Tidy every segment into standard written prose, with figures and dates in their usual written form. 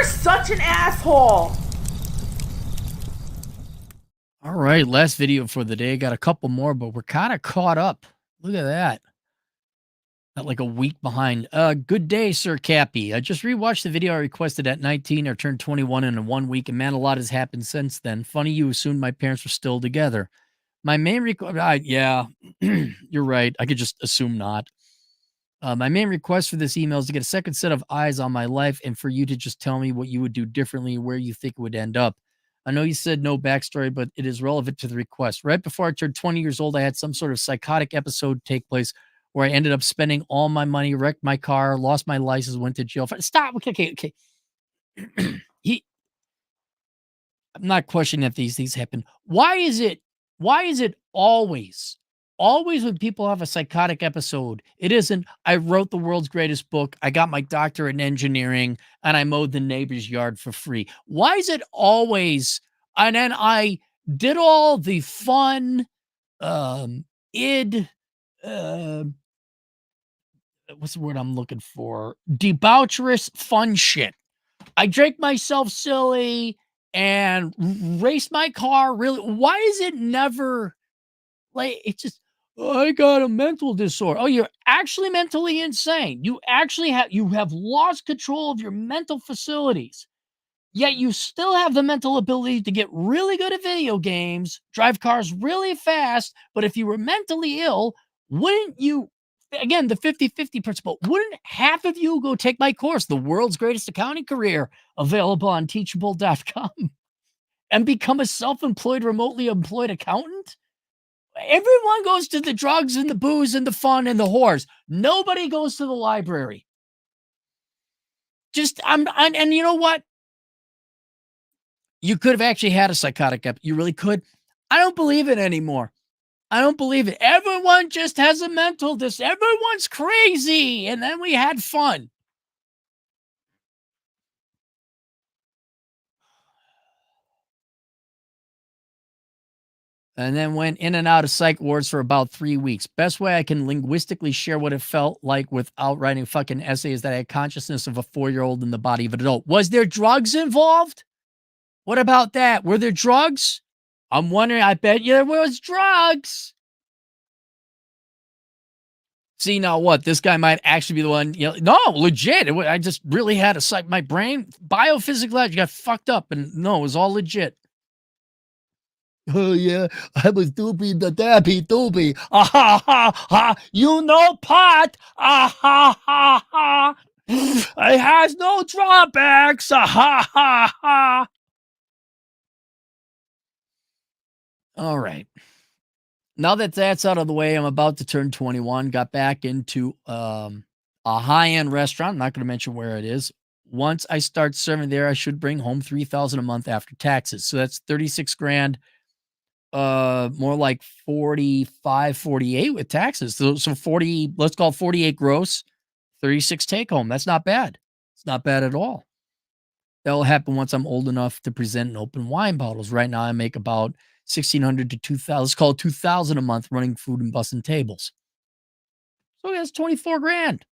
You're such an asshole. All right, last video for the day. Got a couple more, but we're kind of caught up. Look at that. Not like a week behind. Good day, Sir Cappy. I just rewatched the video I requested at 19. I turned 21 in 1 week, and man, a lot has happened since then. Funny you assumed my parents were still together. My main request, yeah, you're right. I could just assume not. My main request for this email is to get a second set of eyes on my life and for you to just tell me what you would do differently, where you think it would end up. I know you said no backstory, but it is relevant to the request. Right before I turned 20 years old, I had some sort of psychotic episode take place where I ended up spending all my money, wrecked my car, lost my license, went to jail. Stop. Okay. he, I'm not questioning if these things happen. Why is it always when people have a psychotic episode, it isn't, I wrote the world's greatest book, I got my doctorate in engineering, and I mowed the neighbor's yard for free? Why is it always, and then I did all the fun, id, uh, what's the word I'm looking for? Debaucherous fun shit. I drank myself silly and raced my car really. Why is it never like it's just, "Oh, I got a mental disorder." Oh, you're actually mentally insane. You have lost control of your mental facilities. Yet you still have the mental ability to get really good at video games, drive cars really fast, but if you were mentally ill, wouldn't you, again, the 50-50 principle, wouldn't half of you go take my course, The World's Greatest Accounting Career, available on teachable.com, and become a self-employed, remotely employed accountant? Everyone goes to the drugs and the booze and the fun and the whores. Nobody goes to the library. Just and you know what? You could have actually had a psychotic you really could. I don't believe it anymore. I don't believe it. Everyone just has a mental everyone's crazy, and then we had fun. And then went in and out of psych wards for about 3 weeks. Best way I can linguistically share what it felt like without writing fucking essay is that I had consciousness of a 4-year-old in the body of an adult. Was there drugs involved? What about that? Were there drugs? I'm wondering, I bet you there was drugs. See, now what? This guy might actually be the one, no, legit. I just really had a psych, my brain, biophysical, got fucked up, and no, it was all legit. Oh, yeah, I was doopy the dabby doopy. Ah, ha, ha, ha. You know pot. Ah, ha, ha, ha. It has no drawbacks. Ah, ha, ha, ha. All right. Now that that's out of the way, I'm about to turn 21. Got back into a high-end restaurant. I'm not going to mention where it is. Once I start serving there, I should bring home 3,000 a month after taxes. So that's 36 grand, more like 45, 48 with taxes. So 40, let's call it 48 gross, 36 take home. That's not bad. It's not bad at all. That'll happen once I'm old enough to present and open wine bottles. Right now, I make about 1,600 to 2,000. Let's call it 2,000 a month running food and bussing tables. So that's 24 grand.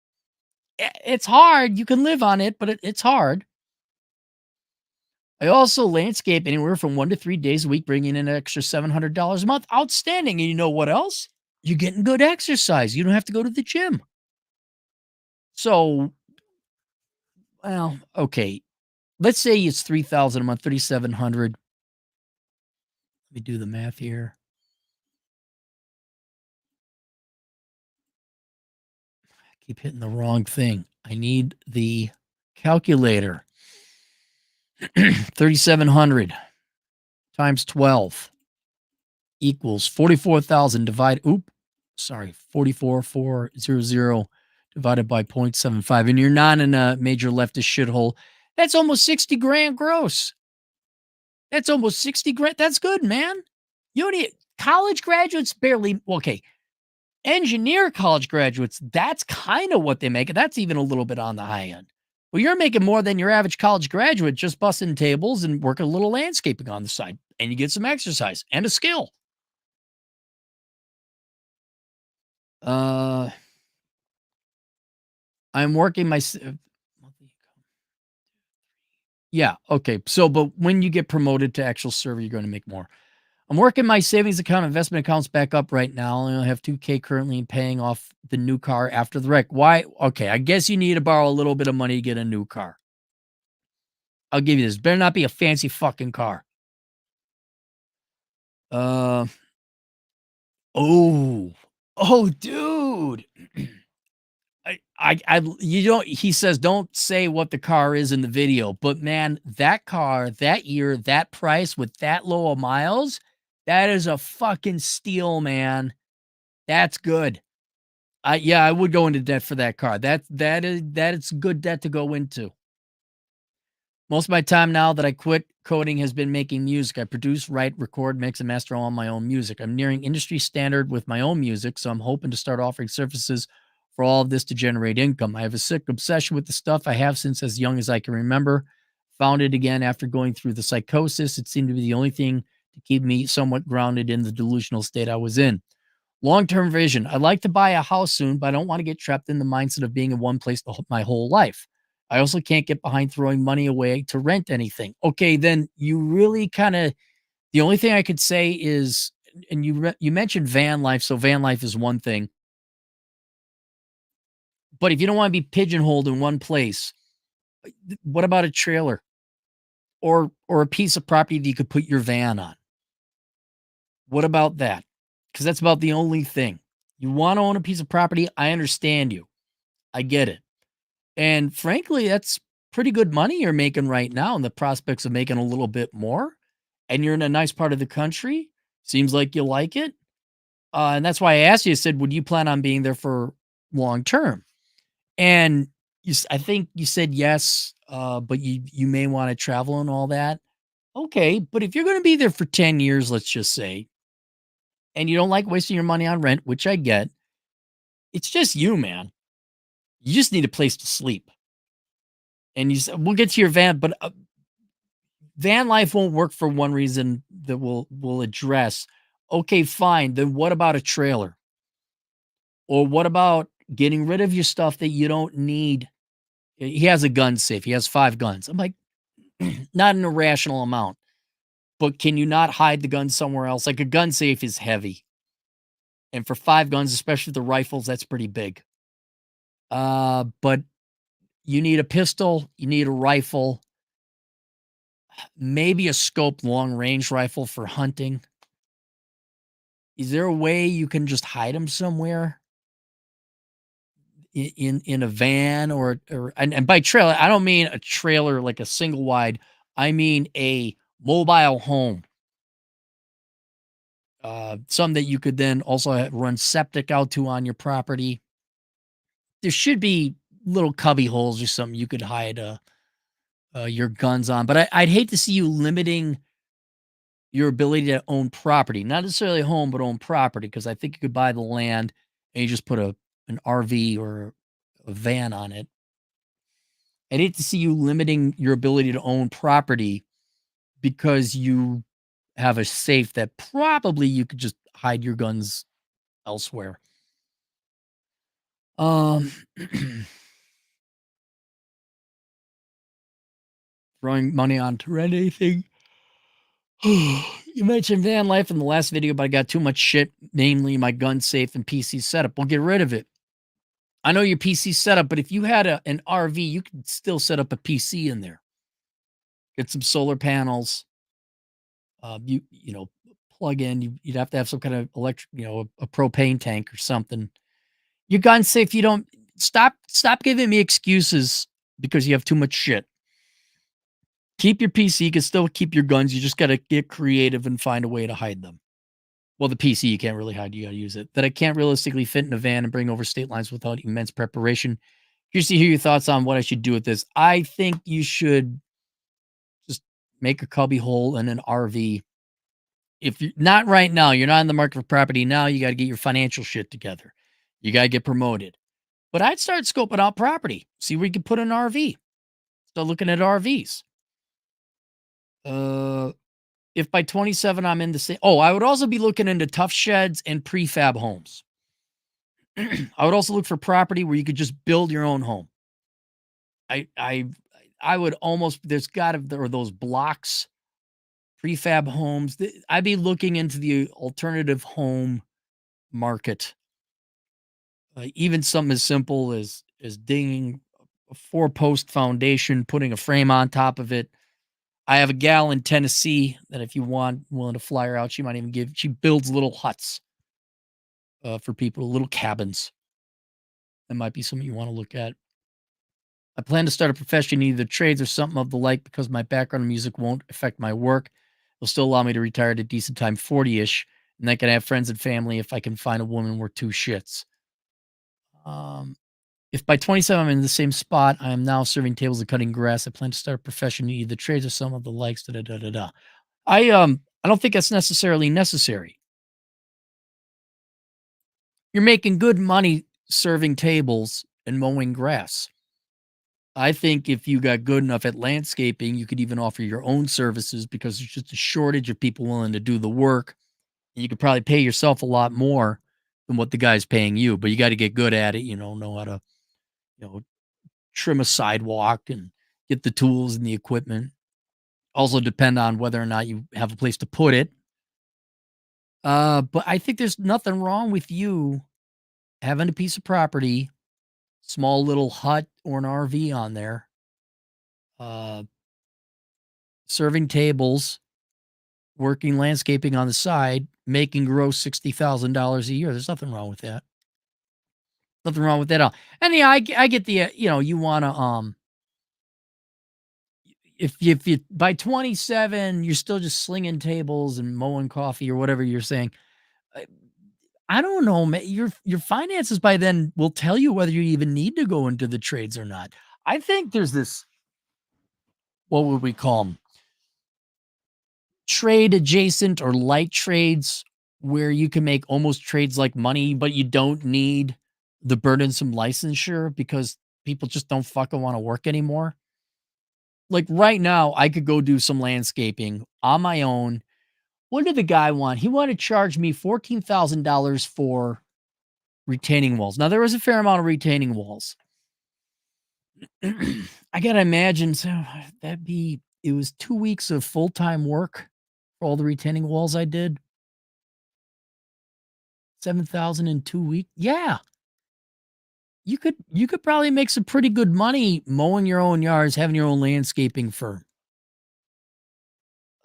It's hard. You can live on it, but it's hard. I also landscape anywhere from 1 to 3 days a week, bringing in an extra $700 a month. Outstanding. And you know what else? You're getting good exercise. You don't have to go to the gym. So, well, okay. Let's say it's 3,000 a month, 3,700. Let me do the math here. Keep hitting the wrong thing. I need the calculator. 3,700 times 12 equals 44,000 divided. 44,400 divided by 0.75. And you're not in a major leftist shithole. That's almost 60 grand gross. That's almost 60 grand. That's good, man. You need college graduates barely. Okay. Engineer college graduates, that's kind of what they make. That's even a little bit on the high end. Well, you're making more than your average college graduate just busting tables and working a little landscaping on the side. And you get some exercise and a skill. I'm working my Yeah, okay. So, but when you get promoted to actual server, you're gonna make more. I'm working my savings account, investment accounts back up right now. I only have 2K currently and paying off the new car after the wreck. Why? Okay, I guess you need to borrow a little bit of money to get a new car. I'll give you this. Better not be a fancy fucking car. Uh oh. Oh, dude. you don't, he says, don't say what the car is in the video, but man, that car, that year, that price with that low of miles, that is a fucking steal, man. That's good. Yeah, I would go into debt for that car. That is good debt to go into. Most of my time now that I quit coding has been making music. I produce, write, record, mix, and master all my own music. I'm nearing industry standard with my own music, so I'm hoping to start offering services for all of this to generate income. I have a sick obsession with the stuff I have since as young as I can remember. Found it again after going through the psychosis. It seemed to be the only thing to keep me somewhat grounded in the delusional state I was in. Long-term vision. I'd like to buy a house soon, but I don't want to get trapped in the mindset of being in one place my whole life. I also can't get behind throwing money away to rent anything. Okay, then you really kind of, the only thing I could say is, and you mentioned van life, so van life is one thing. But if you don't want to be pigeonholed in one place, what about a trailer or a piece of property that you could put your van on? What about that? Because that's about the only thing. You want to own a piece of property, I understand you. I get it. And frankly, that's pretty good money you're making right now, and the prospects of making a little bit more. And you're in a nice part of the country. Seems like you like it. And that's why I asked you, I said, would you plan on being there for long term? And I think you said yes, but you may want to travel and all that. Okay, but if you're going to be there for 10 years, let's just say, and you don't like wasting your money on rent, which I get, it's just you, man. You just need a place to sleep. And you said, we'll get to your van, but van life won't work for one reason that we'll address. Okay, fine. Then what about a trailer? Or what about getting rid of your stuff that you don't need? He has a gun safe. He has 5 guns. I'm like, not an irrational amount, but can you not hide the gun somewhere else? Like a gun safe is heavy. And for 5 guns, especially the rifles, that's pretty big. But you need a pistol, you need a rifle, maybe a scoped long range rifle for hunting. Is there a way you can just hide them somewhere in a van or and by trailer, I don't mean a trailer like a single wide. I mean a mobile home. Some that you could then also run septic out to on your property. There should be little cubby holes or something you could hide your guns on. But I'd hate to see you limiting your ability to own property, not necessarily a home, but own property, because I think you could buy the land and you just put an RV or a van on it. I'd hate to see you limiting your ability to own property because you have a safe that probably you could just hide your guns elsewhere. Um, throwing money on to rent anything. You mentioned van life in the last video, but I got too much shit, namely my gun safe and PC setup. Well, get rid of it. I know your PC setup, but if you had an RV, you could still set up a PC in there. Get some solar panels. You know, plug in. You'd have to have some kind of electric, a propane tank or something. Your gun safe. You don't stop giving me excuses because you have too much shit. Keep your PC. You can still keep your guns. You just got to get creative and find a way to hide them. Well, the PC you can't really hide. You got to use it. That I can't realistically fit in a van and bring over state lines without immense preparation. Curious to hear your thoughts on what I should do with this. I think you should just make a cubby hole in an RV. If you're not right now, you're not in the market for property now, you got to get your financial shit together. You got to get promoted. But I'd start scoping out property. See where you can put an RV. Start looking at RVs. Uh, if by 27 I'm in the same, I would also be looking into tough sheds and prefab homes. I would also look for property where you could just build your own home. I I would almost there's gotta there are those blocks, prefab homes. I'd be looking into the alternative home market. Even something as simple as digging a four-post foundation, putting a frame on top of it. I have a gal in Tennessee that if you want willing to fly her out, she builds little huts, for people, little cabins. That might be something you wanna look at. I plan to start a profession, either trades or something of the like, because my background in music won't affect my work. It'll still allow me to retire at a decent time, 40-ish, and I can have friends and family if I can find a woman worth two shits. Um, if by 27 I'm in the same spot, I am now serving tables and cutting grass. I plan to start a profession, either trades or some of the likes. Da da da da da. I don't think that's necessarily necessary. You're making good money serving tables and mowing grass. I think if you got good enough at landscaping, you could even offer your own services because there's just a shortage of people willing to do the work. And you could probably pay yourself a lot more than what the guy's paying you, but you got to get good at it, know how to, you know, trim a sidewalk and get the tools and the equipment. Also depend on whether or not you have a place to put it. But I think there's nothing wrong with you having a piece of property, small little hut or an RV on there, uh, serving tables, working landscaping on the side, making gross $60,000 a year. There's nothing wrong with that. Nothing wrong with that at all. And yeah, I get the you want to if you by 27 you're still just slinging tables and mowing coffee or whatever you're saying. I, I don't know, man. Your finances by then will tell you whether you even need to go into the trades or not. I think there's this what would we call them? Trade adjacent or light trades where you can make almost trades like money, but you don't need the burdensome licensure because people just don't fucking want to work anymore. Like right now, I could go do some landscaping on my own. What did the guy want? He wanted to charge me $14,000 for retaining walls. Now there was a fair amount of retaining walls. I gotta imagine so it was 2 weeks of full-time work for all the retaining walls I did. 7,000 in 2 weeks. Yeah. You could probably make some pretty good money mowing your own yards, having your own landscaping firm.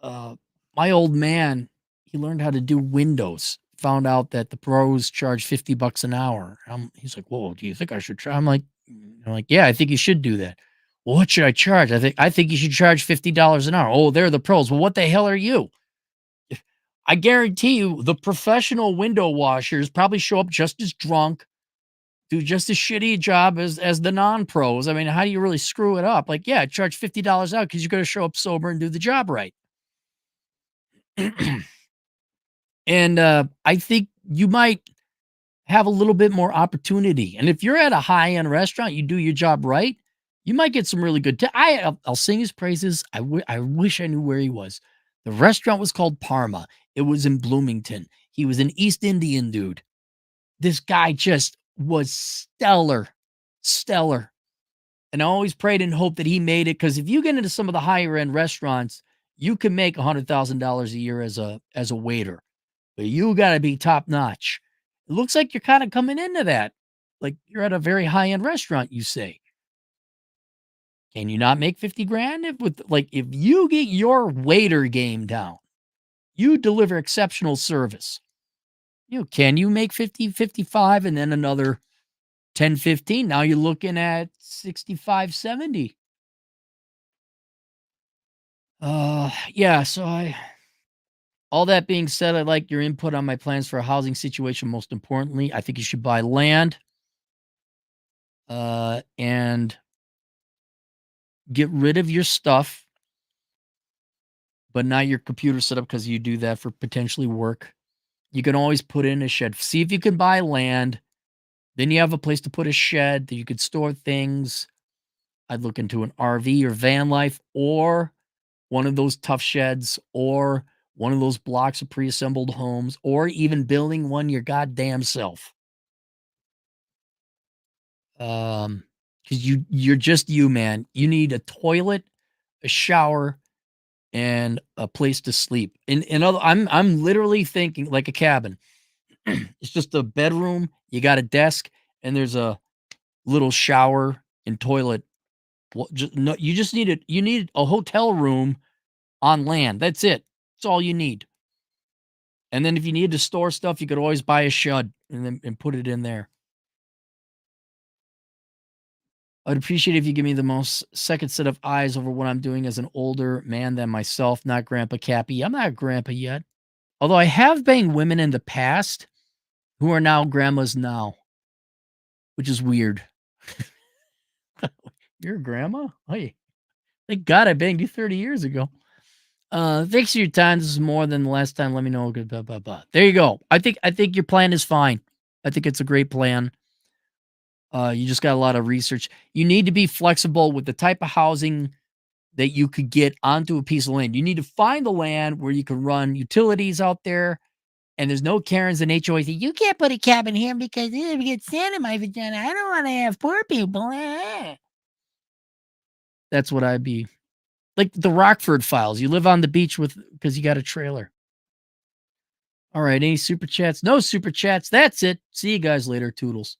Uh, my old man, he learned how to do windows. Found out that the pros charge 50 bucks an hour. He's like, "Whoa, do you think I should try?" I'm like, "Yeah, I think you should do that." "Well, what should I charge?" "I think you should charge $50 an hour." "Oh, they're the pros." "Well, what the hell are you?" I guarantee you the professional window washers probably show up just as drunk, do just as shitty a job as the non-pros. I mean, how do you really screw it up? Like, yeah, charge $50 out because you got to show up sober and do the job right. And I think you might have a little bit more opportunity. And if you're at a high-end restaurant, you do your job right, you might get some really good. I'll sing his praises. I wish I knew where he was. The restaurant was called Parma. It was in Bloomington. He was an East Indian dude. This guy just was stellar, stellar. And I always prayed and hoped that he made it because if you get into some of the higher end restaurants, you can make $100,000 a year as a waiter, but you got to be top notch. It looks like you're kind of coming into that, like you're at a very high end restaurant. You say, can you not make 50 grand if you get your waiter game down, you deliver exceptional service. Can you make 50, 55, and then another 10, 15? Now you're looking at 65, 70. Yeah, so I all that being said, I like your input on my plans for a housing situation. Most importantly, I think you should buy land and get rid of your stuff, but not your computer setup because you do that for potentially work. You can always put in a shed. See if you can buy land. Then you have a place to put a shed that you could store things. I'd look into an RV or van life or one of those tough sheds or one of those blocks of pre-assembled homes or even building one your goddamn self. Um, because you're just you, man. You need a toilet, a shower, and a place to sleep. In other, I'm literally thinking like a cabin. It's just a bedroom. You got a desk, and there's a little shower and toilet. Well, just, no, you just need it. You need a hotel room on land. That's it. That's all you need. And then if you need to store stuff, you could always buy a shed and put it in there. I'd appreciate if you give me the most second set of eyes over what I'm doing as an older man than myself, not Grandpa Cappy. I'm not a grandpa yet. Although I have banged women in the past who are now grandmas now, which is weird. You're a grandma? Hey, thank God I banged you 30 years ago. Thanks for your time. This is more than the last time. Let me know. Good, blah, blah, blah. There you go. I think your plan is fine. I think it's a great plan. You just got a lot of research. You need to be flexible with the type of housing that you could get onto a piece of land. You need to find the land where you can run utilities out there, and there's no Karens and HOA. You can't put a cabin here because we get sand in my vagina. I don't want to have poor people. That's what I'd be like. The Rockford Files. You live on the beach because you got a trailer. All right. Any super chats? No super chats. That's it. See you guys later. Toodles.